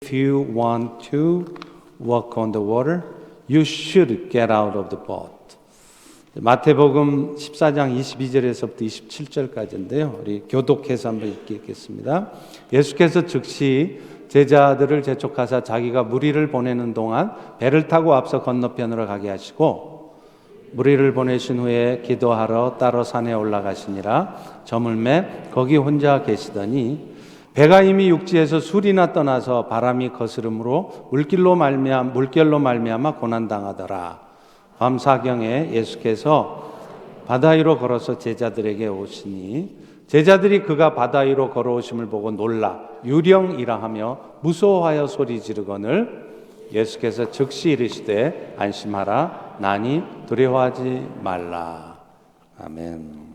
If you want to walk on the water, you should get out of the boat. 마태복음 14장 22절에서부터 27절까지인데요. 우리 교독해서 한번 읽겠습니다. 예수께서 즉시 제자들을 재촉하사 자기가 무리를 보내는 동안 배를 타고 앞서 건너편으로 가게 하시고 무리를 보내신 후에 기도하러 따로 산에 올라가시니라. 저물매 거기 혼자 계시더니 배가 이미 육지에서 술이나 떠나서 바람이 거스름으로 물결로 말미암아 고난당하더라. 밤사경에 예수께서 바다 위로 걸어서 제자들에게 오시니 제자들이 그가 바다 위로 걸어오심을 보고 놀라 유령이라 하며 무서워하여 소리 지르거늘 예수께서 즉시 이르시되 안심하라 나니 두려워하지 말라. 아멘.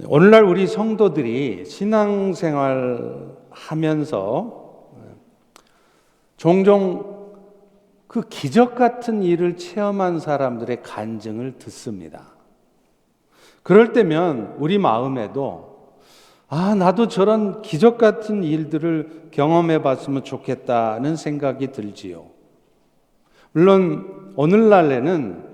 오늘날 우리 성도들이 신앙생활 하면서 종종 그 기적 같은 일을 체험한 사람들의 간증을 듣습니다. 그럴 때면 우리 마음에도 나도 저런 기적 같은 일들을 경험해 봤으면 좋겠다는 생각이 들지요. 물론 오늘날에는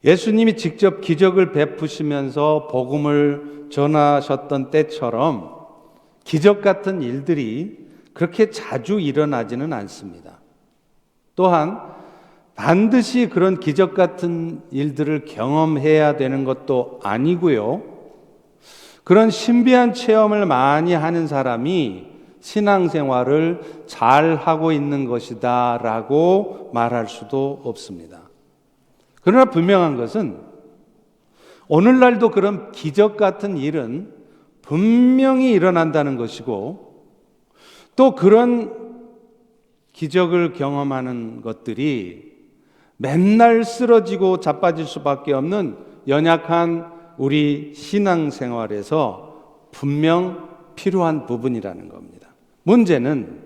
예수님이 직접 기적을 베푸시면서 복음을 전하셨던 때처럼 기적 같은 일들이 그렇게 자주 일어나지는 않습니다. 또한 반드시 그런 기적 같은 일들을 경험해야 되는 것도 아니고요. 그런 신비한 체험을 많이 하는 사람이 신앙생활을 잘 하고 있는 것이다 라고 말할 수도 없습니다. 그러나 분명한 것은 오늘날도 그런 기적 같은 일은 분명히 일어난다는 것이고 또 그런 기적을 경험하는 것들이 맨날 쓰러지고 자빠질 수밖에 없는 연약한 우리 신앙생활에서 분명 필요한 부분이라는 겁니다. 문제는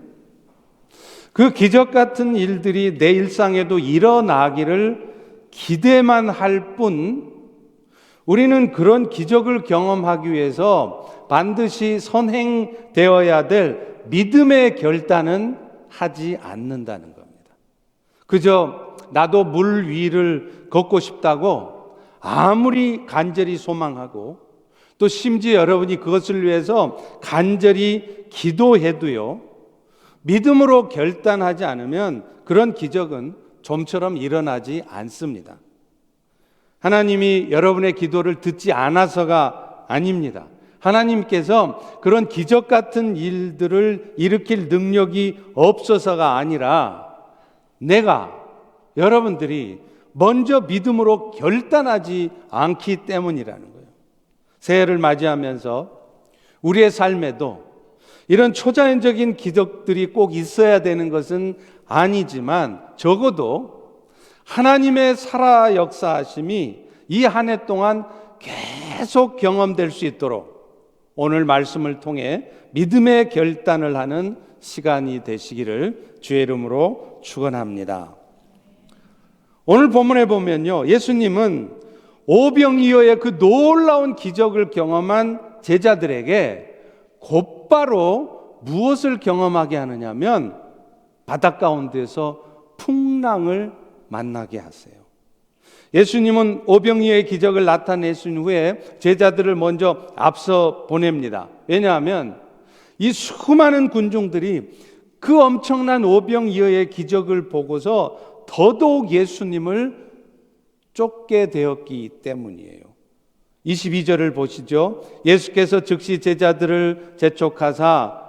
그 기적 같은 일들이 내 일상에도 일어나기를 기대만 할 뿐 우리는 그런 기적을 경험하기 위해서 반드시 선행되어야 될 믿음의 결단은 하지 않는다는 겁니다. 그저 나도 물 위를 걷고 싶다고 아무리 간절히 소망하고 또 심지어 여러분이 그것을 위해서 간절히 기도해도요, 믿음으로 결단하지 않으면 그런 기적은 좀처럼 일어나지 않습니다. 하나님이 여러분의 기도를 듣지 않아서가 아닙니다. 하나님께서 그런 기적 같은 일들을 일으킬 능력이 없어서가 아니라 여러분들이 먼저 믿음으로 결단하지 않기 때문이라는 거예요. 새해를 맞이하면서 우리의 삶에도 이런 초자연적인 기적들이 꼭 있어야 되는 것은 아니지만 적어도 하나님의 살아 역사하심이 이 한 해 동안 계속 경험될 수 있도록 오늘 말씀을 통해 믿음의 결단을 하는 시간이 되시기를 주의 이름으로 축원합니다. 오늘 본문에 보면요, 예수님은 오병이어의 그 놀라운 기적을 경험한 제자들에게 곧바로 무엇을 경험하게 하느냐면 바닷가 가운데서 풍랑을 만나게 하세요. 예수님은 오병이어의 기적을 나타내신 후에 제자들을 먼저 앞서 보냅니다. 왜냐하면 이 수많은 군중들이 그 엄청난 오병이어의 기적을 보고서 더더욱 예수님을 쫓게 되었기 때문이에요. 22절을 보시죠. 예수께서 즉시 제자들을 재촉하사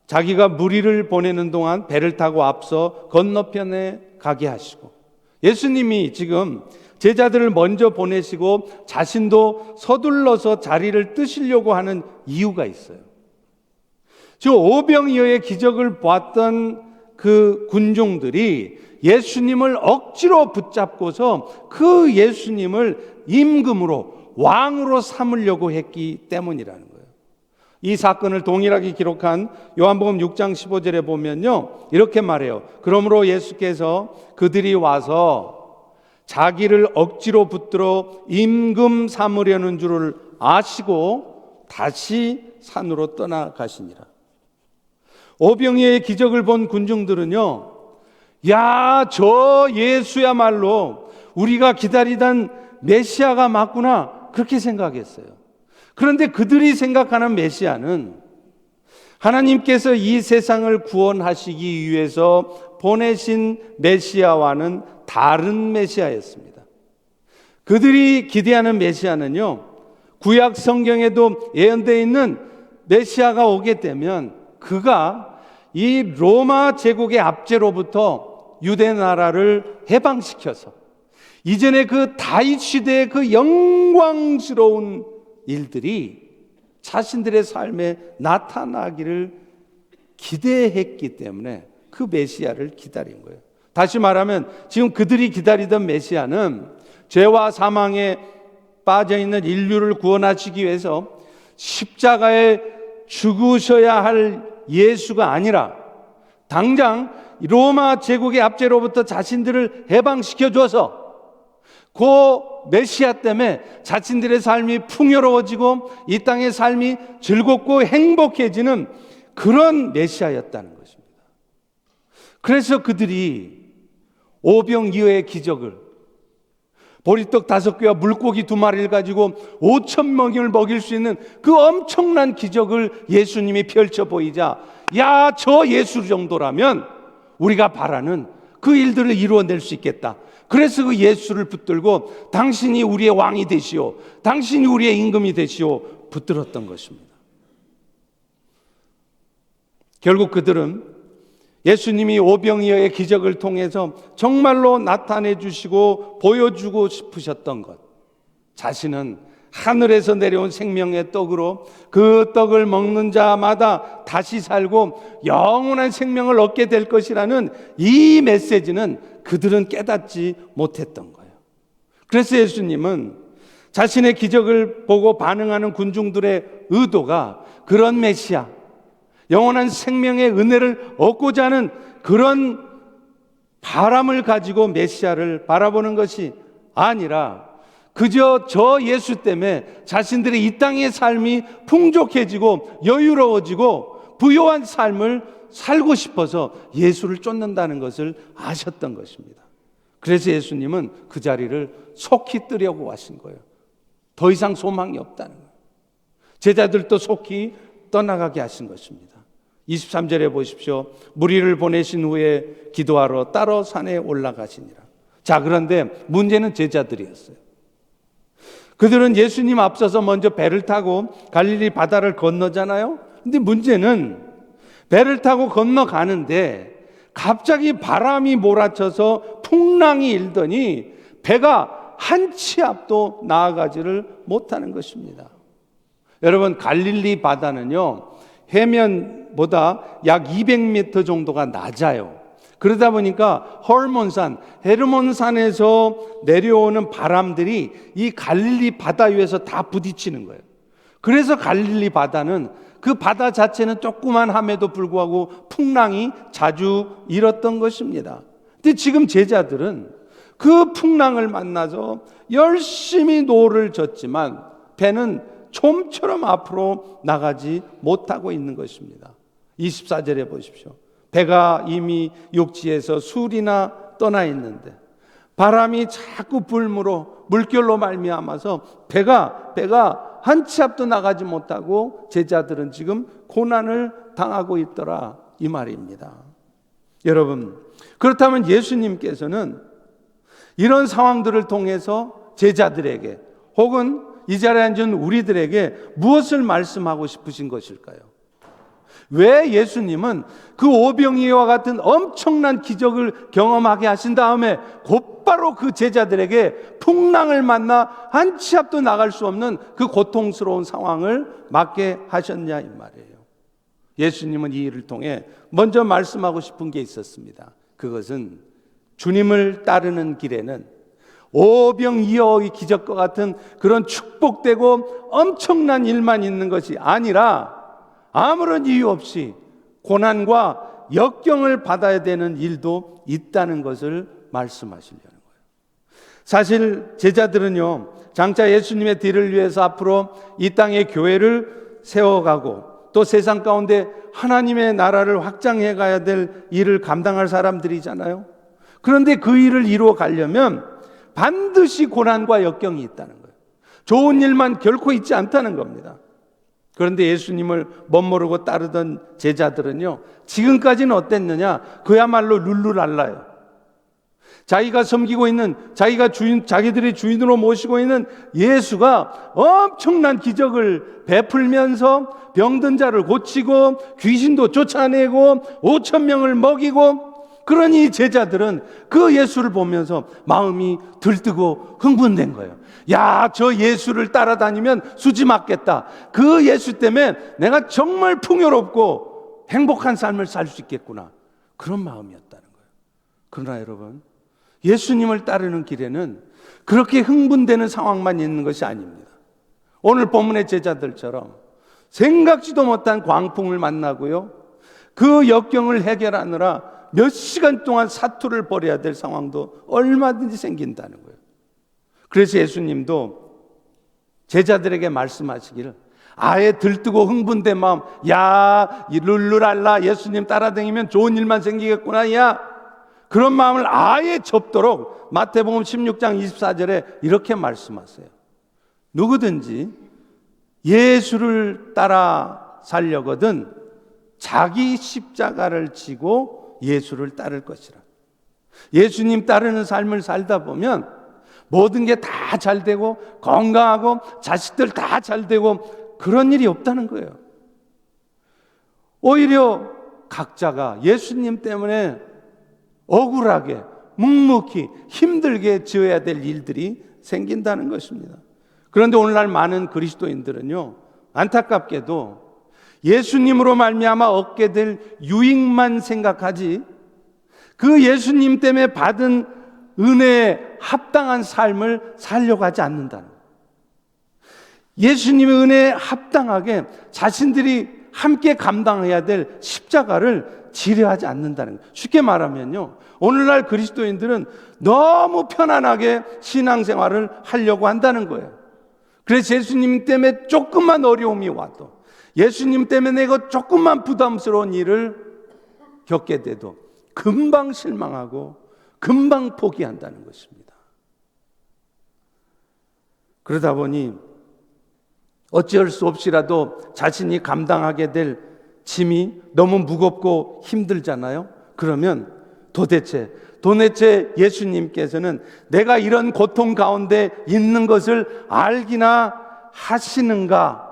자기가 무리를 보내는 동안 배를 타고 앞서 건너편에 가게 하시고, 예수님이 지금 제자들을 먼저 보내시고 자신도 서둘러서 자리를 뜨시려고 하는 이유가 있어요. 저 오병이어의 기적을 보았던 그 군중들이 예수님을 억지로 붙잡고서 그 예수님을 임금으로 왕으로 삼으려고 했기 때문이라는 거예요. 이 사건을 동일하게 기록한 요한복음 6장 15절에 보면요, 이렇게 말해요. 그러므로 예수께서 그들이 와서 자기를 억지로 붙들어 임금 삼으려는 줄을 아시고 다시 산으로 떠나가시니라. 오병이어의 기적을 본 군중들은요, 야, 저 예수야말로 우리가 기다리던 메시아가 맞구나, 그렇게 생각했어요. 그런데 그들이 생각하는 메시아는 하나님께서 이 세상을 구원하시기 위해서 보내신 메시아와는 다른 메시아였습니다. 그들이 기대하는 메시아는요, 구약 성경에도 예언되어 있는 메시아가 오게 되면 그가 이 로마 제국의 압제로부터 유대 나라를 해방시켜서 이전에 그 다윗 시대의 그 영광스러운 일들이 자신들의 삶에 나타나기를 기대했기 때문에 그 메시아를 기다린 거예요. 다시 말하면 지금 그들이 기다리던 메시아는 죄와 사망에 빠져있는 인류를 구원하시기 위해서 십자가에 죽으셔야 할 예수가 아니라 당장 로마 제국의 압제로부터 자신들을 해방시켜줘서 그 메시아 때문에 자신들의 삶이 풍요로워지고 이 땅의 삶이 즐겁고 행복해지는 그런 메시아였다는 것입니다. 그래서 그들이 오병이어의 기적을, 보리떡 5개와 물고기 2마리를 가지고 5,000명을 먹일 수 있는 그 엄청난 기적을 예수님이 펼쳐 보이자, 야, 저 예수 정도라면 우리가 바라는 그 일들을 이루어낼 수 있겠다. 그래서 그 예수를 붙들고 당신이 우리의 왕이 되시오, 당신이 우리의 임금이 되시오 붙들었던 것입니다. 결국 그들은 예수님이 오병이어의 기적을 통해서 정말로 나타내 주시고 보여주고 싶으셨던 것, 자신은 하늘에서 내려온 생명의 떡으로 그 떡을 먹는 자마다 다시 살고 영원한 생명을 얻게 될 것이라는 이 메시지는 그들은 깨닫지 못했던 거예요. 그래서 예수님은 자신의 기적을 보고 반응하는 군중들의 의도가 그런 메시아, 영원한 생명의 은혜를 얻고자 하는 그런 바람을 가지고 메시아를 바라보는 것이 아니라 그저 저 예수 때문에 자신들의 이 땅의 삶이 풍족해지고 여유로워지고 부요한 삶을 살고 싶어서 예수를 쫓는다는 것을 아셨던 것입니다. 그래서 예수님은 그 자리를 속히 뜨려고 하신 거예요. 더 이상 소망이 없다는 거예요. 제자들도 속히 떠나가게 하신 것입니다. 23절에 보십시오. 무리를 보내신 후에 기도하러 따로 산에 올라가시니라. 자, 그런데 문제는 제자들이었어요. 그들은 예수님 앞서서 먼저 배를 타고 갈릴리 바다를 건너잖아요. 근데 문제는 배를 타고 건너가는데 갑자기 바람이 몰아쳐서 풍랑이 일더니 배가 한 치 앞도 나아가지를 못하는 것입니다. 여러분, 갈릴리 바다는요, 해면보다 약 200m 정도가 낮아요. 그러다 보니까 헤르몬산에서 내려오는 바람들이 이 갈릴리 바다 위에서 다 부딪히는 거예요. 그래서 갈릴리 바다는 그 바다 자체는 조그만함에도 불구하고 풍랑이 자주 일었던 것입니다. 근데 지금 제자들은 그 풍랑을 만나서 열심히 노를 젓지만 배는 좀처럼 앞으로 나가지 못하고 있는 것입니다. 24절에 보십시오. 배가 이미 육지에서 술이나 떠나 있는데 바람이 자꾸 불므로 물결로 말미암아서 배가 한 치 앞도 나가지 못하고 제자들은 지금 고난을 당하고 있더라, 이 말입니다. 여러분, 그렇다면 예수님께서는 이런 상황들을 통해서 제자들에게 혹은 이 자리에 앉은 우리들에게 무엇을 말씀하고 싶으신 것일까요? 왜 예수님은 그 오병이어와 같은 엄청난 기적을 경험하게 하신 다음에 곧바로 그 제자들에게 풍랑을 만나 한 치 앞도 나갈 수 없는 그 고통스러운 상황을 맞게 하셨냐, 이 말이에요. 예수님은 이 일을 통해 먼저 말씀하고 싶은 게 있었습니다. 그것은 주님을 따르는 길에는 오병이어의 기적과 같은 그런 축복되고 엄청난 일만 있는 것이 아니라 아무런 이유 없이 고난과 역경을 받아야 되는 일도 있다는 것을 말씀하시려는 거예요. 사실 제자들은요, 장차 예수님의 뒤를 위해서 앞으로 이 땅에 교회를 세워가고 또 세상 가운데 하나님의 나라를 확장해 가야 될 일을 감당할 사람들이잖아요. 그런데 그 일을 이루어 가려면 반드시 고난과 역경이 있다는 거예요. 좋은 일만 결코 있지 않다는 겁니다. 그런데 예수님을 멋모르고 따르던 제자들은요, 지금까지는 어땠느냐? 그야말로 룰루랄라요. 자기가 섬기고 있는, 자기들의 주인으로 모시고 있는 예수가 엄청난 기적을 베풀면서 병든 자를 고치고 귀신도 쫓아내고 5천 명을 먹이고, 그러니 제자들은 그 예수를 보면서 마음이 들뜨고 흥분된 거예요. 야, 저 예수를 따라다니면 수지 맞겠다. 그 예수 때문에 내가 정말 풍요롭고 행복한 삶을 살 수 있겠구나. 그런 마음이었다는 거예요. 그러나 여러분, 예수님을 따르는 길에는 그렇게 흥분되는 상황만 있는 것이 아닙니다. 오늘 본문의 제자들처럼 생각지도 못한 광풍을 만나고요, 그 역경을 해결하느라 몇 시간 동안 사투를 벌여야 될 상황도 얼마든지 생긴다는 거예요. 그래서 예수님도 제자들에게 말씀하시기를, 아예 들뜨고 흥분된 마음, 야, 룰루랄라 예수님 따라다니면 좋은 일만 생기겠구나, 야, 그런 마음을 아예 접도록 마태복음 16장 24절에 이렇게 말씀하세요. 누구든지 예수를 따라 살려거든 자기 십자가를 지고 예수를 따를 것이라. 예수님 따르는 삶을 살다 보면 모든 게 다 잘 되고 건강하고 자식들 다 잘 되고 그런 일이 없다는 거예요. 오히려 각자가 예수님 때문에 억울하게, 묵묵히, 힘들게 지어야 될 일들이 생긴다는 것입니다. 그런데 오늘날 많은 그리스도인들은요, 안타깝게도 예수님으로 말미암아 얻게 될 유익만 생각하지 그 예수님 때문에 받은 은혜에 합당한 삶을 살려고 하지 않는다는 거예요. 예수님의 은혜에 합당하게 자신들이 함께 감당해야 될 십자가를 지려하지 않는다는 거예요. 쉽게 말하면요, 오늘날 그리스도인들은 너무 편안하게 신앙생활을 하려고 한다는 거예요. 그래서 예수님 때문에 조금만 어려움이 와도, 예수님 때문에 내가 조금만 부담스러운 일을 겪게 돼도 금방 실망하고 금방 포기한다는 것입니다. 그러다 보니 어찌할 수 없이라도 자신이 감당하게 될 짐이 너무 무겁고 힘들잖아요. 그러면 도대체 예수님께서는 내가 이런 고통 가운데 있는 것을 알기나 하시는가,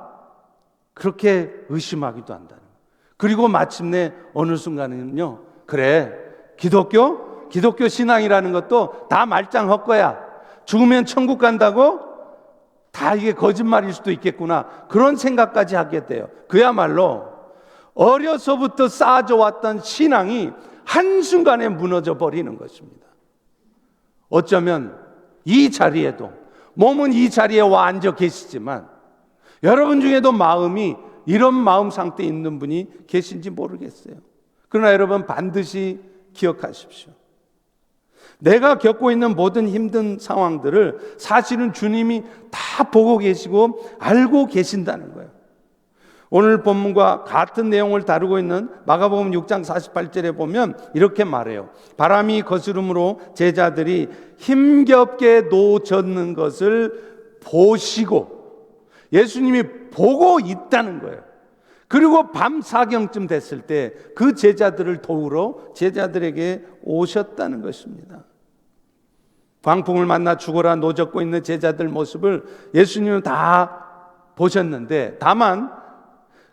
그렇게 의심하기도 한다는 거예요. 그리고 마침내 어느 순간은요, 그래, 기독교 신앙이라는 것도 다 말짱 헛거야. 죽으면 천국 간다고? 다 이게 거짓말일 수도 있겠구나. 그런 생각까지 하게 돼요. 그야말로 어려서부터 쌓아져 왔던 신앙이 한순간에 무너져 버리는 것입니다. 어쩌면 이 자리에도, 몸은 이 자리에 와 앉아 계시지만 여러분 중에도 마음이 이런 마음 상태에 있는 분이 계신지 모르겠어요. 그러나 여러분 반드시 기억하십시오. 내가 겪고 있는 모든 힘든 상황들을 사실은 주님이 다 보고 계시고 알고 계신다는 거예요. 오늘 본문과 같은 내용을 다루고 있는 마가복음 6장 48절에 보면 이렇게 말해요. 바람이 거스름으로 제자들이 힘겹게 노젓는 것을 보시고, 예수님이 보고 있다는 거예요. 그리고 밤 사경쯤 됐을 때 그 제자들을 도우러 제자들에게 오셨다는 것입니다. 광풍을 만나 죽어라 노젓고 있는 제자들 모습을 예수님은 다 보셨는데, 다만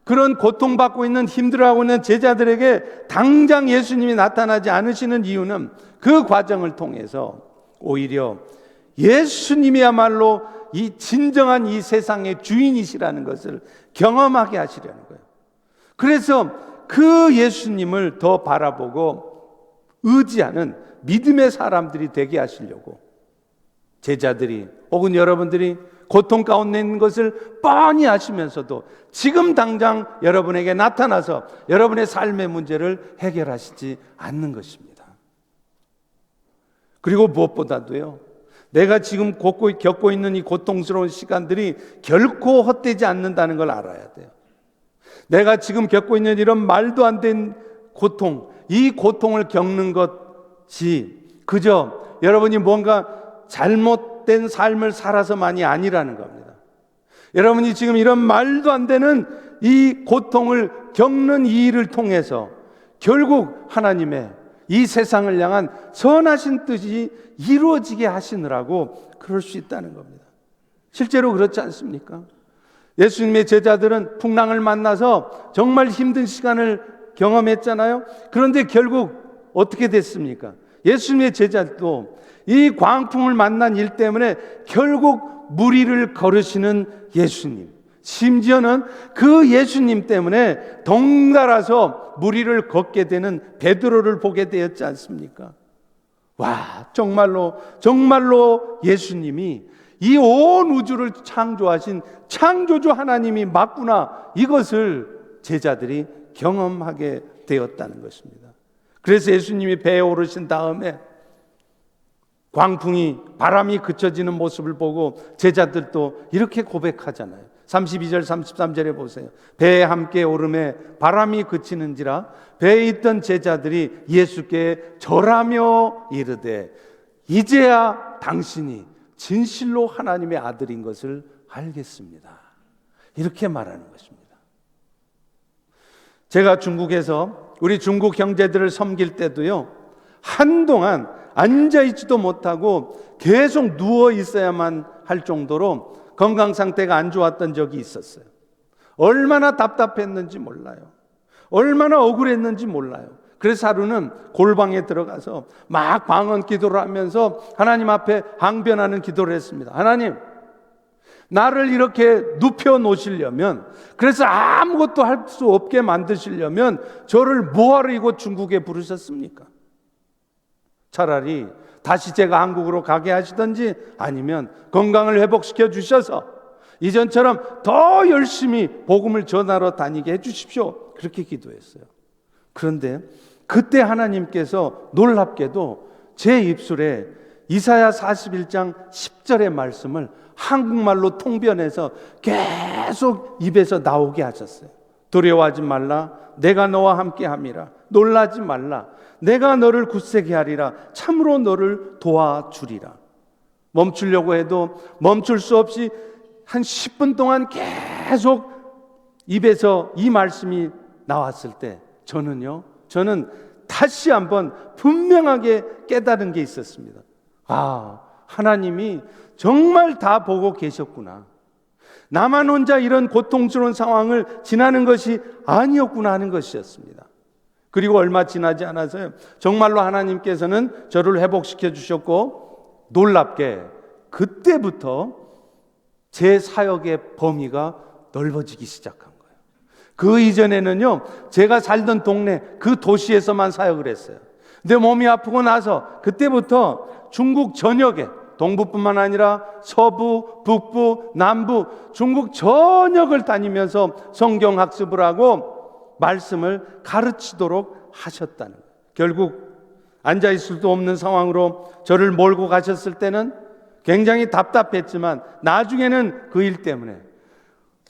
그런 고통받고 있는, 힘들어하고 있는 제자들에게 당장 예수님이 나타나지 않으시는 이유는 그 과정을 통해서 오히려 예수님이야말로 이 진정한 이 세상의 주인이시라는 것을 경험하게 하시려는 거예요. 그래서 그 예수님을 더 바라보고 의지하는 믿음의 사람들이 되게 하시려고 제자들이, 혹은 여러분들이 고통 가운데 있는 것을 뻔히 아시면서도 지금 당장 여러분에게 나타나서 여러분의 삶의 문제를 해결하시지 않는 것입니다. 그리고 무엇보다도요, 내가 지금 겪고 있는 이 고통스러운 시간들이 결코 헛되지 않는다는 걸 알아야 돼요. 내가 지금 겪고 있는 이런 말도 안 된 고통, 이 고통을 겪는 것이 그저 여러분이 뭔가 잘못된 삶을 살아서만이 아니라는 겁니다. 여러분이 지금 이런 말도 안 되는 이 고통을 겪는 이 일을 통해서 결국 하나님의 이 세상을 향한 선하신 뜻이 이루어지게 하시느라고 그럴 수 있다는 겁니다. 실제로 그렇지 않습니까? 예수님의 제자들은 풍랑을 만나서 정말 힘든 시간을 경험했잖아요. 그런데 결국 어떻게 됐습니까? 예수님의 제자도 이 광풍을 만난 일 때문에 결국 물 위를 걸으시는 예수님, 심지어는 그 예수님 때문에 덩달아서 물 위를 걷게 되는 베드로를 보게 되었지 않습니까? 와, 정말로 예수님이 이 온 우주를 창조하신 창조주 하나님이 맞구나, 이것을 제자들이 경험하게 되었다는 것입니다. 그래서 예수님이 배에 오르신 다음에 광풍이, 바람이 그쳐지는 모습을 보고 제자들도 이렇게 고백하잖아요. 32절 33절에 보세요. 배에 함께 오름에 바람이 그치는지라 배에 있던 제자들이 예수께 절하며 이르되 이제야 당신이 진실로 하나님의 아들인 것을 알겠습니다. 이렇게 말하는 것입니다. 제가 중국에서 우리 중국 형제들을 섬길 때도요, 한동안 앉아있지도 못하고 계속 누워 있어야만 할 정도로 건강 상태가 안 좋았던 적이 있었어요. 얼마나 답답했는지 몰라요. 얼마나 억울했는지 몰라요. 그래서 하루는 골방에 들어가서 막 방언 기도를 하면서 하나님 앞에 항변하는 기도를 했습니다. 하나님, 나를 이렇게 눕혀 놓으시려면, 그래서 아무것도 할 수 없게 만드시려면 저를 뭐하러 이곳 중국에 부르셨습니까? 차라리 다시 제가 한국으로 가게 하시든지 아니면 건강을 회복시켜 주셔서 이전처럼 더 열심히 복음을 전하러 다니게 해 주십시오. 그렇게 기도했어요. 그런데 그때 하나님께서 놀랍게도 제 입술에 이사야 41장 10절의 말씀을 한국말로 통변해서 계속 입에서 나오게 하셨어요. 두려워하지 말라, 내가 너와 함께 함이라. 놀라지 말라, 내가 너를 굳세게 하리라. 참으로 너를 도와주리라. 멈추려고 해도 멈출 수 없이 한 10분 동안 계속 입에서 이 말씀이 나왔을 때 저는 다시 한번 분명하게 깨달은 게 있었습니다. 아, 하나님이 정말 다 보고 계셨구나. 나만 혼자 이런 고통스러운 상황을 지나는 것이 아니었구나 하는 것이었습니다. 그리고 얼마 지나지 않아서요, 정말로 하나님께서는 저를 회복시켜 주셨고, 놀랍게 그때부터 제 사역의 범위가 넓어지기 시작한 거예요. 그 이전에는요, 제가 살던 동네 그 도시에서만 사역을 했어요. 근데 몸이 아프고 나서 그때부터 중국 전역에, 동부뿐만 아니라 서부, 북부, 남부, 중국 전역을 다니면서 성경 학습을 하고 말씀을 가르치도록 하셨다는 거예요. 결국 앉아있을 수 없는 상황으로 저를 몰고 가셨을 때는 굉장히 답답했지만 나중에는 그 일 때문에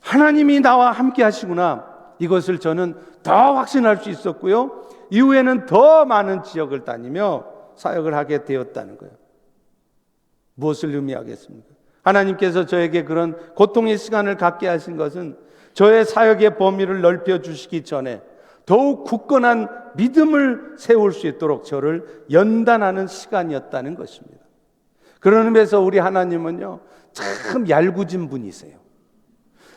하나님이 나와 함께 하시구나, 이것을 저는 더 확신할 수 있었고요, 이후에는 더 많은 지역을 다니며 사역을 하게 되었다는 거예요. 무엇을 의미하겠습니까? 하나님께서 저에게 그런 고통의 시간을 갖게 하신 것은 저의 사역의 범위를 넓혀 주시기 전에 더욱 굳건한 믿음을 세울 수 있도록 저를 연단하는 시간이었다는 것입니다. 그런 의미에서 우리 하나님은요, 참 얄궂은 분이세요.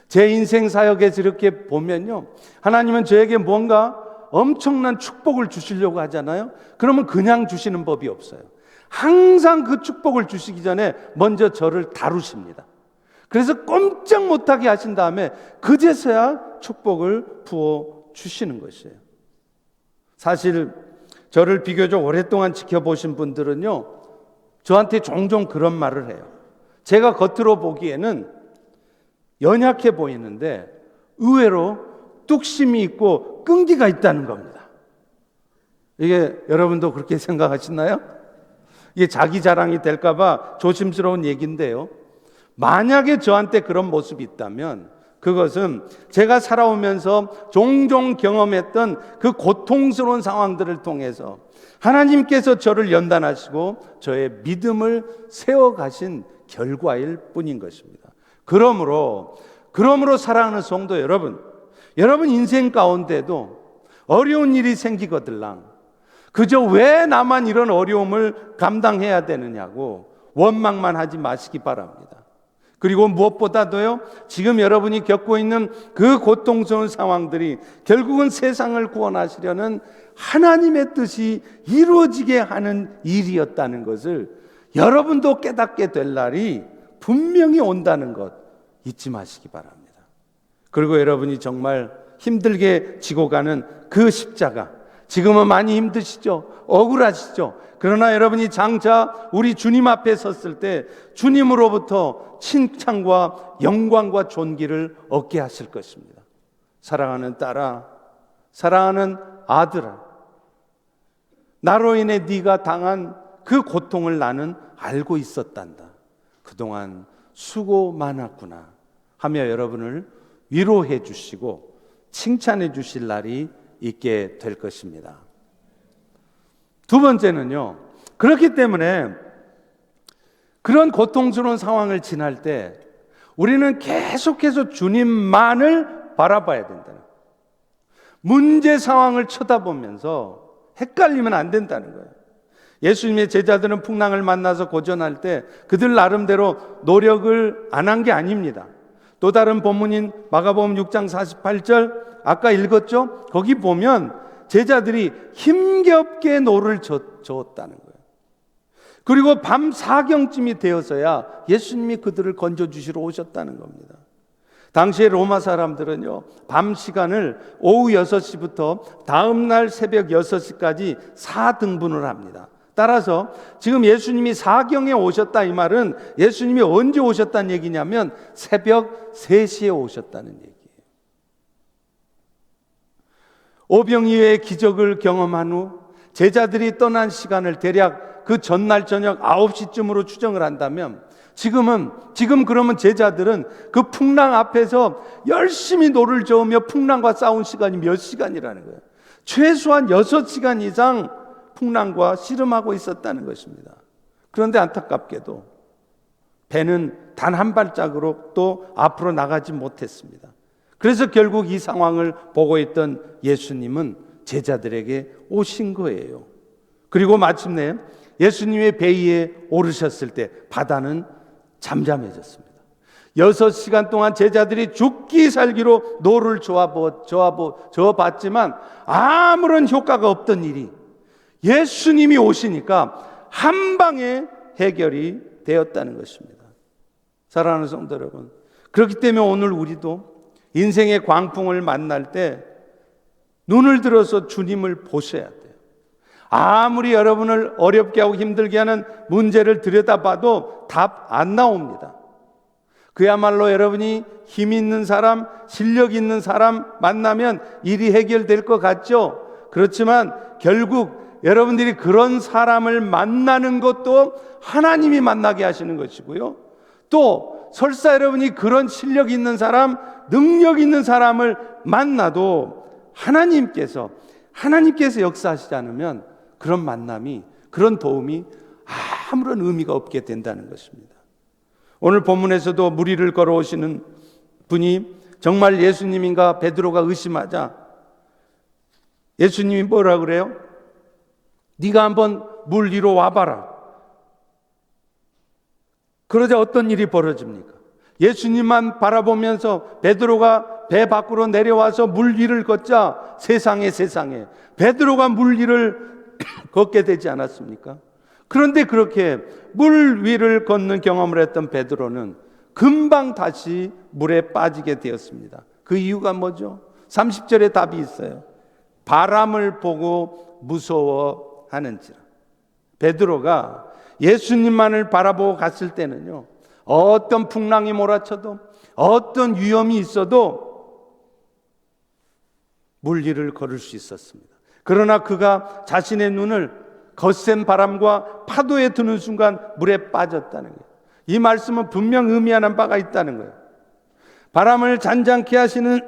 제 인생 사역에서 이렇게 보면요, 하나님은 저에게 뭔가 엄청난 축복을 주시려고 하잖아요. 그러면 그냥 주시는 법이 없어요. 항상 그 축복을 주시기 전에 먼저 저를 다루십니다. 그래서 꼼짝 못하게 하신 다음에 그제서야 축복을 부어 주시는 것이에요. 사실 저를 비교적 오랫동안 지켜보신 분들은요, 저한테 종종 그런 말을 해요. 제가 겉으로 보기에는 연약해 보이는데 의외로 뚝심이 있고 끈기가 있다는 겁니다. 이게 여러분도 그렇게 생각하시나요? 이게 자기 자랑이 될까 봐 조심스러운 얘기인데요, 만약에 저한테 그런 모습이 있다면 그것은 제가 살아오면서 종종 경험했던 그 고통스러운 상황들을 통해서 하나님께서 저를 연단하시고 저의 믿음을 세워가신 결과일 뿐인 것입니다. 그러므로 사랑하는 성도 여러분, 여러분 인생 가운데도 어려운 일이 생기거들랑 그저 왜 나만 이런 어려움을 감당해야 되느냐고 원망만 하지 마시기 바랍니다. 그리고 무엇보다도요, 지금 여러분이 겪고 있는 그 고통스러운 상황들이 결국은 세상을 구원하시려는 하나님의 뜻이 이루어지게 하는 일이었다는 것을 여러분도 깨닫게 될 날이 분명히 온다는 것 잊지 마시기 바랍니다. 그리고 여러분이 정말 힘들게 지고 가는 그 십자가, 지금은 많이 힘드시죠? 억울하시죠? 그러나 여러분이 장차 우리 주님 앞에 섰을 때 주님으로부터 칭찬과 영광과 존귀를 얻게 하실 것입니다. 사랑하는 딸아, 사랑하는 아들아, 나로 인해 네가 당한 그 고통을 나는 알고 있었단다. 그동안 수고 많았구나 하며 여러분을 위로해 주시고 칭찬해 주실 날이 있게 될 것입니다. 두 번째는요, 그렇기 때문에 그런 고통스러운 상황을 지날 때 우리는 계속해서 주님만을 바라봐야 된다는 거예요. 문제 상황을 쳐다보면서 헷갈리면 안 된다는 거예요. 예수님의 제자들은 풍랑을 만나서 고전할 때 그들 나름대로 노력을 안 한 게 아닙니다. 또 다른 본문인 마가복음 6장 48절 아까 읽었죠? 거기 보면 제자들이 힘겹게 노를 저었다는 거예요. 그리고 밤 4경쯤이 되어서야 예수님이 그들을 건져주시러 오셨다는 겁니다. 당시에 로마 사람들은요, 밤 시간을 오후 6시부터 다음날 새벽 6시까지 4등분을 합니다. 따라서 지금 예수님이 4경에 오셨다 이 말은 예수님이 언제 오셨다는 얘기냐면 새벽 3시에 오셨다는 얘기예요. 오병이어의 기적을 경험한 후 제자들이 떠난 시간을 대략 그 전날 저녁 9시쯤으로 추정을 한다면 지금 그러면 제자들은 그 풍랑 앞에서 열심히 노를 저으며 풍랑과 싸운 시간이 몇 시간이라는 거예요. 최소한 6시간 이상 풍랑과 씨름하고 있었다는 것입니다. 그런데 안타깝게도 배는 단 한 발짝으로 또 앞으로 나가지 못했습니다. 그래서 결국 이 상황을 보고 있던 예수님은 제자들에게 오신 거예요. 그리고 마침내 예수님의 배 위에 오르셨을 때 바다는 잠잠해졌습니다. 6시간 동안 제자들이 죽기 살기로 노를 저어봤지만 아무런 효과가 없던 일이 예수님이 오시니까 한 방에 해결이 되었다는 것입니다. 사랑하는 성도 여러분, 그렇기 때문에 오늘 우리도 인생의 광풍을 만날 때 눈을 들어서 주님을 보셔야 돼요. 아무리 여러분을 어렵게 하고 힘들게 하는 문제를 들여다봐도 답 안 나옵니다. 그야말로 여러분이 힘 있는 사람, 실력 있는 사람 만나면 일이 해결될 것 같죠? 그렇지만 결국 여러분들이 그런 사람을 만나는 것도 하나님이 만나게 하시는 것이고요. 또 설사 여러분이 그런 실력 있는 사람, 능력 있는 사람을 만나도 하나님께서 역사하시지 않으면 그런 만남이, 그런 도움이 아무런 의미가 없게 된다는 것입니다. 오늘 본문에서도 무리를 걸어오시는 분이 정말 예수님인가 베드로가 의심하자 예수님이 뭐라 그래요? 네가 한번 물 위로 와봐라. 그러자 어떤 일이 벌어집니까? 예수님만 바라보면서 베드로가 배 밖으로 내려와서 물 위를 걷자 세상에 베드로가 물 위를 걷게 되지 않았습니까? 그런데 그렇게 물 위를 걷는 경험을 했던 베드로는 금방 다시 물에 빠지게 되었습니다. 그 이유가 뭐죠? 30절에 답이 있어요. 바람을 보고 무서워하는지라. 베드로가 예수님만을 바라보고 갔을 때는요, 어떤 풍랑이 몰아쳐도 어떤 위험이 있어도 물 위를 걸을 수 있었습니다. 그러나 그가 자신의 눈을 거센 바람과 파도에 드는 순간 물에 빠졌다는 거예요. 이 말씀은 분명 의미하는 바가 있다는 거예요. 바람을 잔잔케 하시는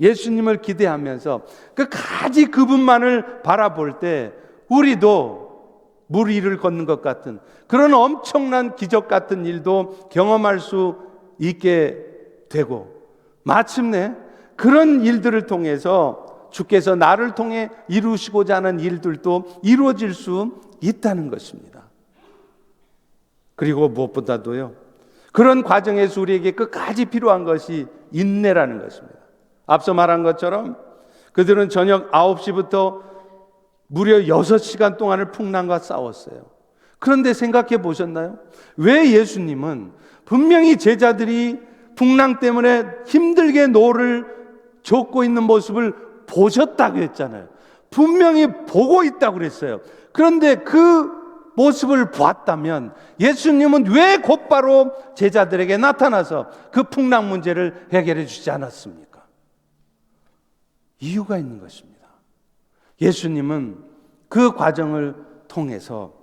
예수님을 기대하면서 끝까지 그분만을 바라볼 때 우리도 물 위를 걷는 것 같은 그런 엄청난 기적 같은 일도 경험할 수 있게 되고, 마침내 그런 일들을 통해서 주께서 나를 통해 이루시고자 하는 일들도 이루어질 수 있다는 것입니다. 그리고 무엇보다도요, 그런 과정에서 우리에게 끝까지 필요한 것이 인내라는 것입니다. 앞서 말한 것처럼 그들은 저녁 9시부터 무려 6시간 동안을 풍랑과 싸웠어요. 그런데 생각해 보셨나요? 왜 예수님은 분명히 제자들이 풍랑 때문에 힘들게 노를 젓고 있는 모습을 보셨다고 했잖아요. 분명히 보고 있다고 그랬어요. 그런데 그 모습을 보았다면 예수님은 왜 곧바로 제자들에게 나타나서 그 풍랑 문제를 해결해 주지 않았습니까? 이유가 있는 것입니다. 예수님은 그 과정을 통해서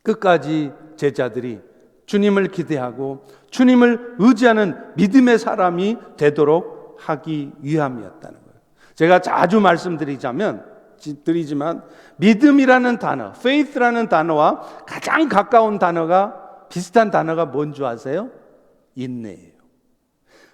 끝까지 제자들이 주님을 기대하고 주님을 의지하는 믿음의 사람이 되도록 하기 위함이었다는 거예요. 제가 자주 말씀드리지만 믿음이라는 단어, faith라는 단어와 가장 가까운 단어가, 비슷한 단어가 뭔 줄 아세요? 인내예요.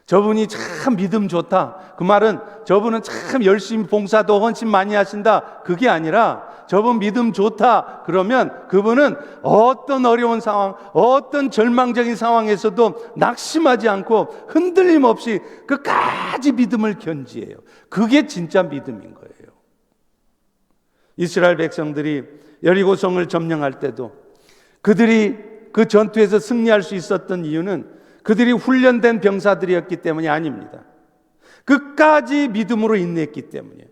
저분이 참 믿음 좋다, 그 말은 저분은 참 열심히 봉사도 헌신 많이 하신다, 그게 아니라 저분 믿음 좋다 그러면 그분은 어떤 어려운 상황, 어떤 절망적인 상황에서도 낙심하지 않고 흔들림 없이 끝까지 믿음을 견지해요. 그게 진짜 믿음인 거예요. 이스라엘 백성들이 여리고성을 점령할 때도 그들이 그 전투에서 승리할 수 있었던 이유는 그들이 훈련된 병사들이었기 때문이 아닙니다. 끝까지 믿음으로 인내했기 때문이에요.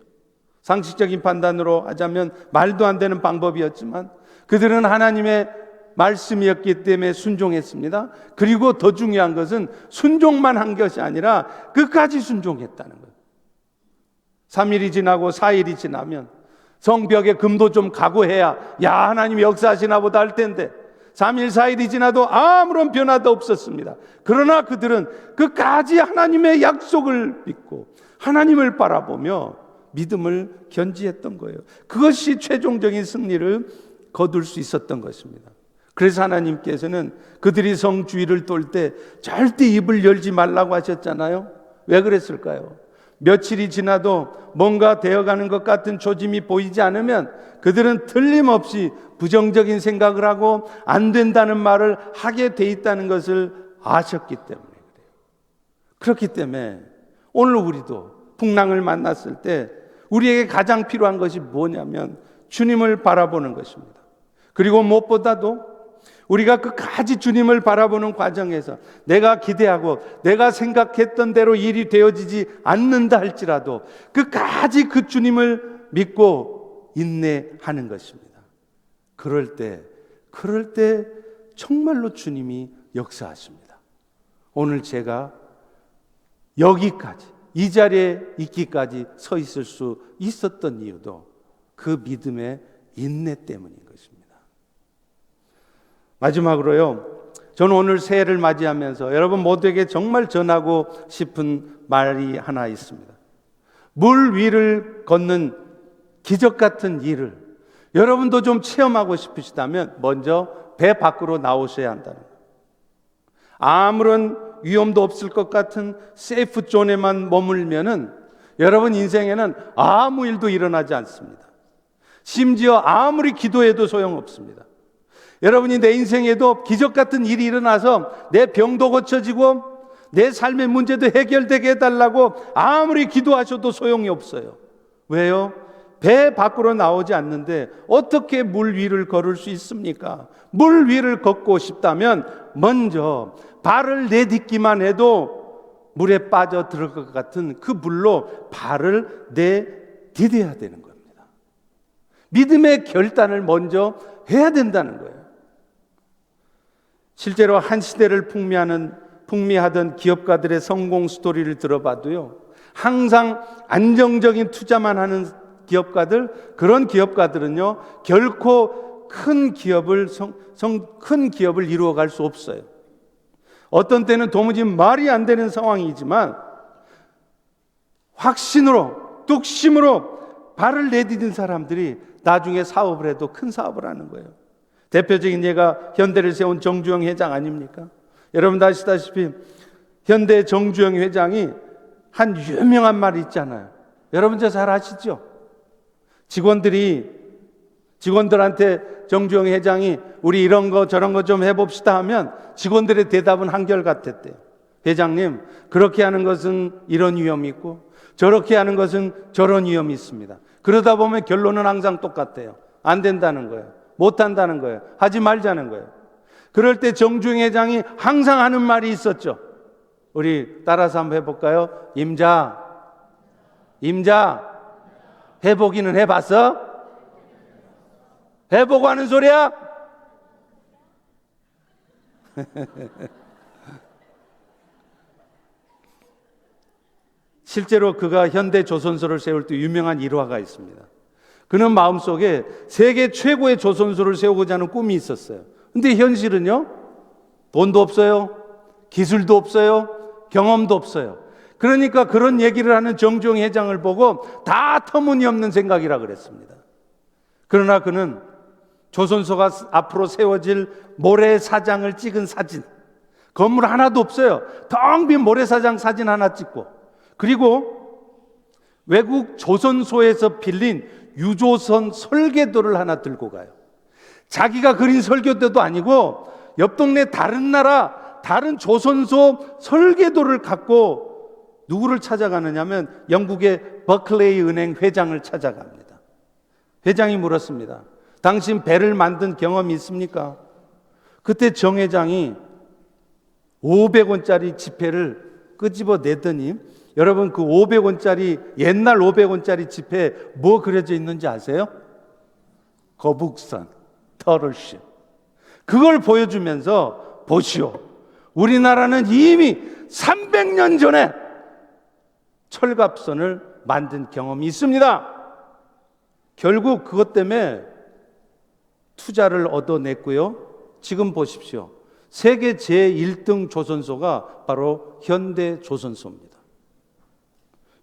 상식적인 판단으로 하자면 말도 안 되는 방법이었지만 그들은 하나님의 말씀이었기 때문에 순종했습니다. 그리고 더 중요한 것은 순종만 한 것이 아니라 끝까지 순종했다는 거예요. 3일이 지나고 4일이 지나면 성벽에 금도 좀 가고해야 야 하나님 역사하시나 보다 할 텐데 3일 4일이 지나도 아무런 변화도 없었습니다. 그러나 그들은 끝까지 하나님의 약속을 믿고 하나님을 바라보며 믿음을 견지했던 거예요. 그것이 최종적인 승리를 거둘 수 있었던 것입니다. 그래서 하나님께서는 그들이 성 주위를 돌 때 절대 입을 열지 말라고 하셨잖아요. 왜 그랬을까요? 며칠이 지나도 뭔가 되어가는 것 같은 조짐이 보이지 않으면 그들은 틀림없이 부정적인 생각을 하고 안 된다는 말을 하게 돼 있다는 것을 아셨기 때문에 그래요. 그렇기 때문에 오늘 우리도 풍랑을 만났을 때 우리에게 가장 필요한 것이 뭐냐면 주님을 바라보는 것입니다. 그리고 무엇보다도 우리가 끝까지 주님을 바라보는 과정에서 내가 기대하고 내가 생각했던 대로 일이 되어지지 않는다 할지라도 끝까지 그 주님을 믿고 인내하는 것입니다. 그럴 때 정말로 주님이 역사하십니다. 오늘 제가 여기까지 이 자리에 있기까지 서 있을 수 있었던 이유도 그 믿음의 인내 때문인 것입니다. 마지막으로요, 저는 오늘 새해를 맞이하면서 여러분 모두에게 정말 전하고 싶은 말이 하나 있습니다. 물 위를 걷는 기적 같은 일을 여러분도 좀 체험하고 싶으시다면 먼저 배 밖으로 나오셔야 한다는 거예요. 아무런 위험도 없을 것 같은 세이프 존에만 머물면은 여러분 인생에는 아무 일도 일어나지 않습니다. 심지어 아무리 기도해도 소용없습니다. 여러분이 내 인생에도 기적 같은 일이 일어나서 내 병도 고쳐지고 내 삶의 문제도 해결되게 해달라고 아무리 기도하셔도 소용이 없어요. 왜요? 배 밖으로 나오지 않는데 어떻게 물 위를 걸을 수 있습니까? 물 위를 걷고 싶다면 먼저 발을 내딛기만 해도 물에 빠져 들어갈 것 같은 그 물로 발을 내디뎌야 되는 겁니다. 믿음의 결단을 먼저 해야 된다는 거예요. 실제로 한 시대를 풍미하던 기업가들의 성공 스토리를 들어봐도요, 항상 안정적인 투자만 하는 기업가들, 그런 기업가들은요 결코 큰 기업을 이루어갈 수 없어요. 어떤 때는 도무지 말이 안 되는 상황이지만 확신으로, 뚝심으로 발을 내디딘 사람들이 나중에 사업을 해도 큰 사업을 하는 거예요. 대표적인 예가 현대를 세운 정주영 회장 아닙니까? 여러분 다 아시다시피 현대 정주영 회장이 한 유명한 말이 있잖아요. 여러분 잘 아시죠? 직원들한테 정주영 회장이 우리 이런 거 저런 거 좀 해봅시다 하면 직원들의 대답은 한결같았대요. 회장님, 그렇게 하는 것은 이런 위험이 있고 저렇게 하는 것은 저런 위험이 있습니다. 그러다 보면 결론은 항상 똑같대요. 안 된다는 거예요. 못 한다는 거예요. 하지 말자는 거예요. 그럴 때 정주영 회장이 항상 하는 말이 있었죠. 우리 따라서 한번 해볼까요? 임자, 해보기는 해봤어? 해보고 하는 소리야? 실제로 그가 현대 조선소를 세울 때 유명한 일화가 있습니다. 그는 마음속에 세계 최고의 조선소를 세우고자 하는 꿈이 있었어요. 근데 현실은요, 돈도 없어요, 기술도 없어요, 경험도 없어요. 그러니까 그런 얘기를 하는 정주영 회장을 보고 다 터무니없는 생각이라 그랬습니다. 그러나 그는 조선소가 앞으로 세워질 모래사장을 찍은 사진, 건물 하나도 없어요. 텅 빈 모래사장 사진 하나 찍고, 그리고 외국 조선소에서 빌린 유조선 설계도를 하나 들고 가요. 자기가 그린 설계도도 아니고 옆 동네 다른 나라, 다른 조선소 설계도를 갖고 누구를 찾아가느냐면 영국의 버클레이 은행 회장을 찾아갑니다. 회장이 물었습니다. 당신 배를 만든 경험이 있습니까? 그때 정 회장이 500원짜리 지폐를 끄집어 내더니 여러분 그 500원짜리 옛날 500원짜리 지폐에 뭐 그려져 있는지 아세요? 거북선, 터럴십. 그걸 보여주면서 보시오. 우리나라는 이미 300년 전에 철갑선을 만든 경험이 있습니다. 결국 그것 때문에 투자를 얻어냈고요. 지금 보십시오. 세계 제1등 조선소가 바로 현대조선소입니다.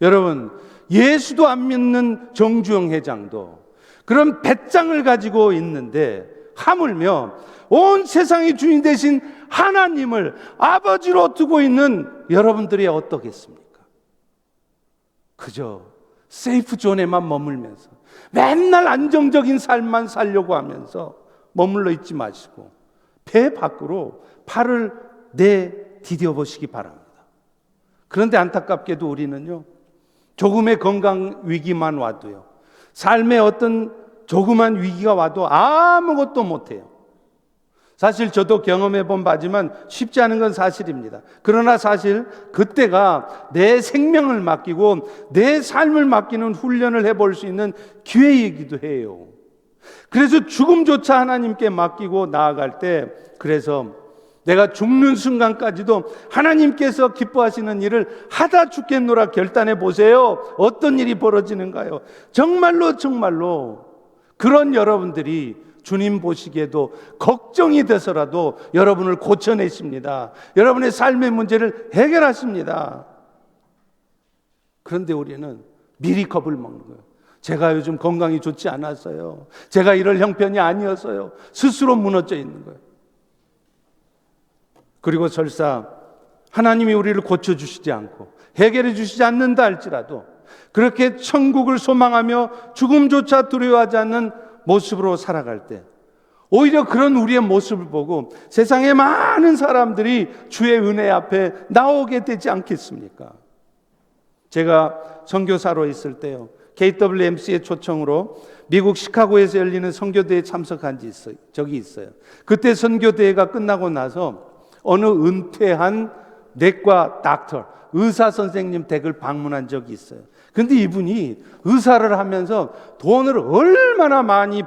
여러분, 예수도 안 믿는 정주영 회장도 그런 배짱을 가지고 있는데 하물며 온 세상의 주인 되신 하나님을 아버지로 두고 있는 여러분들이 어떻겠습니까? 그저 세이프 존에만 머물면서 맨날 안정적인 삶만 살려고 하면서 머물러 있지 마시고 배 밖으로 팔을 내디뎌 보시기 바랍니다. 그런데 안타깝게도 우리는요, 조금의 건강 위기만 와도요, 삶의 어떤 조그만 위기가 와도 아무것도 못해요. 사실 저도 경험해 본 바지만 쉽지 않은 건 사실입니다. 그러나 사실 그때가 내 생명을 맡기고 내 삶을 맡기는 훈련을 해볼 수 있는 기회이기도 해요. 그래서 죽음조차 하나님께 맡기고 나아갈 때, 그래서 내가 죽는 순간까지도 하나님께서 기뻐하시는 일을 하다 죽겠노라 결단해 보세요. 어떤 일이 벌어지는가요? 정말로 그런 여러분들이 주님 보시기에도 걱정이 돼서라도 여러분을 고쳐내십니다. 여러분의 삶의 문제를 해결하십니다. 그런데 우리는 미리 겁을 먹는 거예요. 제가 요즘 건강이 좋지 않았어요. 제가 이럴 형편이 아니었어요. 스스로 무너져 있는 거예요. 그리고 설사 하나님이 우리를 고쳐주시지 않고 해결해 주시지 않는다 할지라도 그렇게 천국을 소망하며 죽음조차 두려워하지 않는 모습으로 살아갈 때 오히려 그런 우리의 모습을 보고 세상의 많은 사람들이 주의 은혜 앞에 나오게 되지 않겠습니까? 제가 선교사로 있을 때요, KWMC의 초청으로 미국 시카고에서 열리는 선교대회에 참석한 적이 있어요. 그때 선교대회가 끝나고 나서 어느 은퇴한 내과 닥터, 의사 선생님 댁을 방문한 적이 있어요. 근데 이분이 의사를 하면서 돈을 얼마나 많이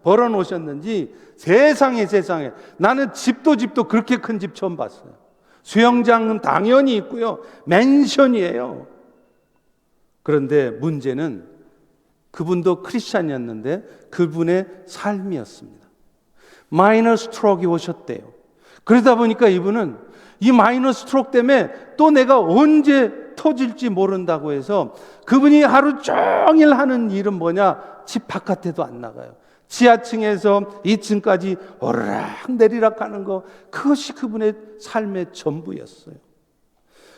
벌어 놓으셨는지 세상에 나는 집도 그렇게 큰 집 처음 봤어요. 수영장은 당연히 있고요, 맨션이에요. 그런데 문제는 그분도 크리스찬이었는데 그분의 삶이었습니다. 마이너 스트로크가 오셨대요. 그러다 보니까 이분은 이 마이너 스트로크 때문에 또 내가 언제 터질지 모른다고 해서 그분이 하루 종일 하는 일은 뭐냐? 집 바깥에도 안 나가요. 지하층에서 2층까지 오르락 내리락 하는 거, 그것이 그분의 삶의 전부였어요.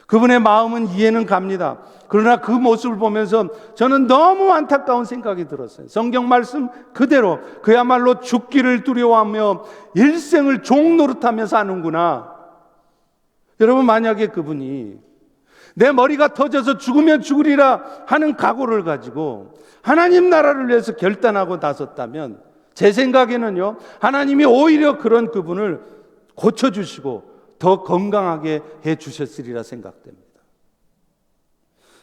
그분의 마음은 이해는 갑니다. 그러나 그 모습을 보면서 저는 너무 안타까운 생각이 들었어요. 성경 말씀 그대로 그야말로 죽기를 두려워하며 일생을 종노릇하며 사는구나. 여러분, 만약에 그분이 내 머리가 터져서 죽으면 죽으리라 하는 각오를 가지고 하나님 나라를 위해서 결단하고 나섰다면, 제 생각에는요, 하나님이 오히려 그런 그분을 고쳐주시고 더 건강하게 해주셨으리라 생각됩니다.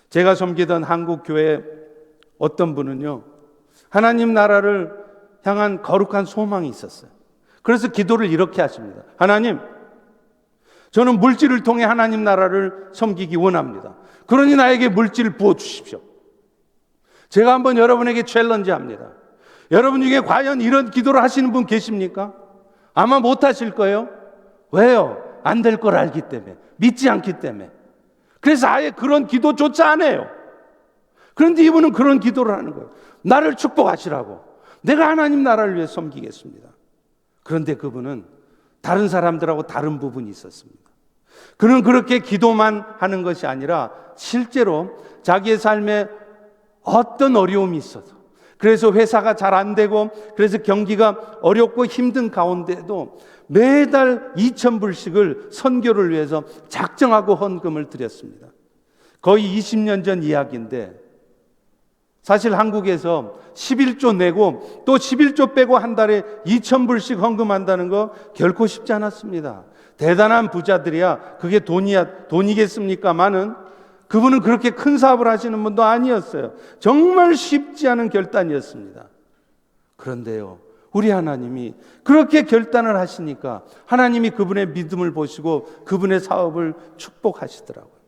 제가 섬기던 한국 교회 어떤 분은요, 하나님 나라를 향한 거룩한 소망이 있었어요. 그래서 기도를 이렇게 하십니다. 하나님, 저는 물질을 통해 하나님 나라를 섬기기 원합니다. 그러니 나에게 물질을 부어주십시오. 제가 한번 여러분에게 챌린지합니다. 여러분 중에 과연 이런 기도를 하시는 분 계십니까? 아마 못 하실 거예요. 왜요? 안 될 걸 알기 때문에, 믿지 않기 때문에. 그래서 아예 그런 기도조차 안 해요. 그런데 이분은 그런 기도를 하는 거예요. 나를 축복하시라고. 내가 하나님 나라를 위해 섬기겠습니다. 그런데 그분은 다른 사람들하고 다른 부분이 있었습니다. 그는 그렇게 기도만 하는 것이 아니라 실제로 자기의 삶에 어떤 어려움이 있어서, 그래서 회사가 잘 안 되고 그래서 경기가 어렵고 힘든 가운데도 매달 2,000불씩을 선교를 위해서 작정하고 헌금을 드렸습니다. 거의 20년 전 이야기인데, 사실 한국에서 11조 내고 또 11조 빼고 한 달에 2,000불씩 헌금한다는 거 결코 쉽지 않았습니다. 대단한 부자들이야 그게 돈이겠습니까마는 그분은 그렇게 큰 사업을 하시는 분도 아니었어요. 정말 쉽지 않은 결단이었습니다. 그런데요, 우리 하나님이 그렇게 결단을 하시니까 하나님이 그분의 믿음을 보시고 그분의 사업을 축복하시더라고요.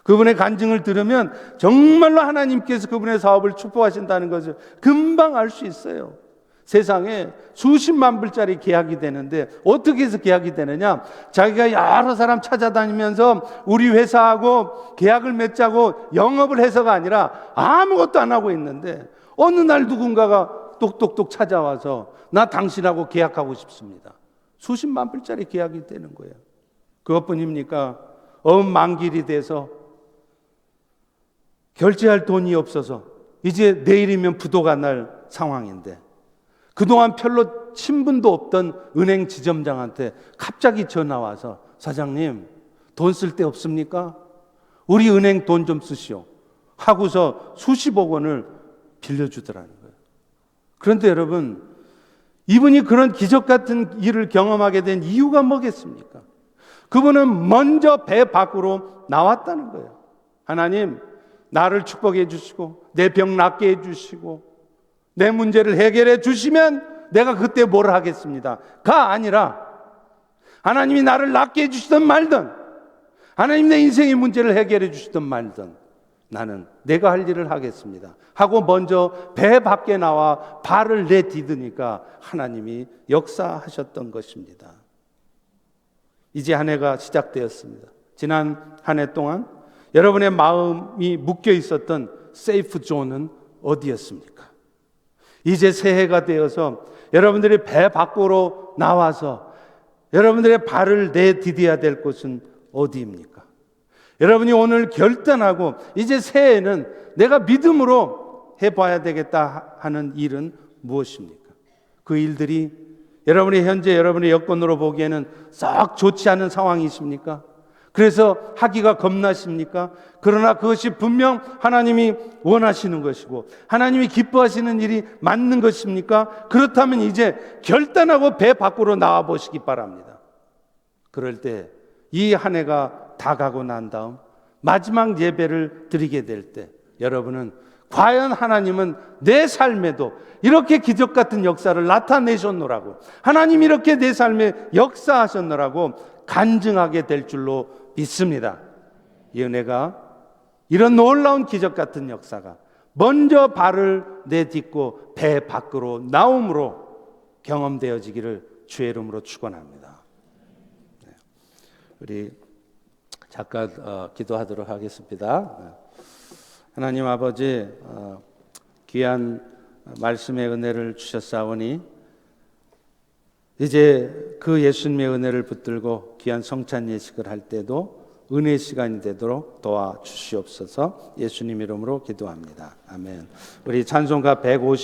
그분의 간증을 들으면 정말로 하나님께서 그분의 사업을 축복하신다는 것을 금방 알 수 있어요. 세상에 수십만 불짜리 계약이 되는데 어떻게 해서 계약이 되느냐? 자기가 여러 사람 찾아다니면서 우리 회사하고 계약을 맺자고 영업을 해서가 아니라 아무것도 안 하고 있는데 어느 날 누군가가 똑똑똑 찾아와서 나 당신하고 계약하고 싶습니다. 수십만 불짜리 계약이 되는 거예요. 그것뿐입니까? 만길이 돼서 결제할 돈이 없어서 이제 내일이면 부도가 날 상황인데, 그동안 별로 친분도 없던 은행 지점장한테 갑자기 전화 와서 사장님, 돈 쓸 데 없습니까? 우리 은행 돈 좀 쓰시오 하고서 수십억 원을 빌려주더라는 거예요. 그런데 여러분, 이분이 그런 기적 같은 일을 경험하게 된 이유가 뭐겠습니까? 그분은 먼저 배 밖으로 나왔다는 거예요. 하나님, 나를 축복해 주시고 내 병 낫게 해 주시고 내 문제를 해결해 주시면 내가 그때 뭘 하겠습니다. 가 아니라 하나님이 나를 낫게 해 주시든 말든, 하나님 내 인생의 문제를 해결해 주시든 말든 나는 내가 할 일을 하겠습니다 하고 먼저 배 밖에 나와 발을 내디드니까 하나님이 역사하셨던 것입니다. 이제 한 해가 시작되었습니다. 지난 한 해 동안 여러분의 마음이 묶여 있었던 세이프 존은 어디였습니까? 이제 새해가 되어서 여러분들이 배 밖으로 나와서 여러분들의 발을 내디뎌야 될 곳은 어디입니까? 여러분이 오늘 결단하고 이제 새해에는 내가 믿음으로 해봐야 되겠다 하는 일은 무엇입니까? 그 일들이 여러분이 현재 여러분의 여건으로 보기에는 썩 좋지 않은 상황이십니까? 그래서 하기가 겁나십니까? 그러나 그것이 분명 하나님이 원하시는 것이고 하나님이 기뻐하시는 일이 맞는 것입니까? 그렇다면 이제 결단하고 배 밖으로 나와 보시기 바랍니다. 그럴 때 이 한 해가 다 가고 난 다음 마지막 예배를 드리게 될 때 여러분은 과연 하나님은 내 삶에도 이렇게 기적 같은 역사를 나타내셨노라고, 하나님 이렇게 내 삶에 역사하셨노라고 간증하게 될 줄로 믿습니다. 이 은혜가, 이런 놀라운 기적 같은 역사가 먼저 발을 내딛고 배 밖으로 나옴으로 경험되어지기를 주의 이름으로 축원합니다. 우리 잠깐 기도하도록 하겠습니다. 하나님 아버지, 귀한 말씀의 은혜를 주셨사오니 이제 그 예수님의 은혜를 붙들고 귀한 성찬 예식을 할 때도 은혜의 시간이 되도록 도와주시옵소서. 예수님 이름으로 기도합니다. 아멘. 우리 찬송가 150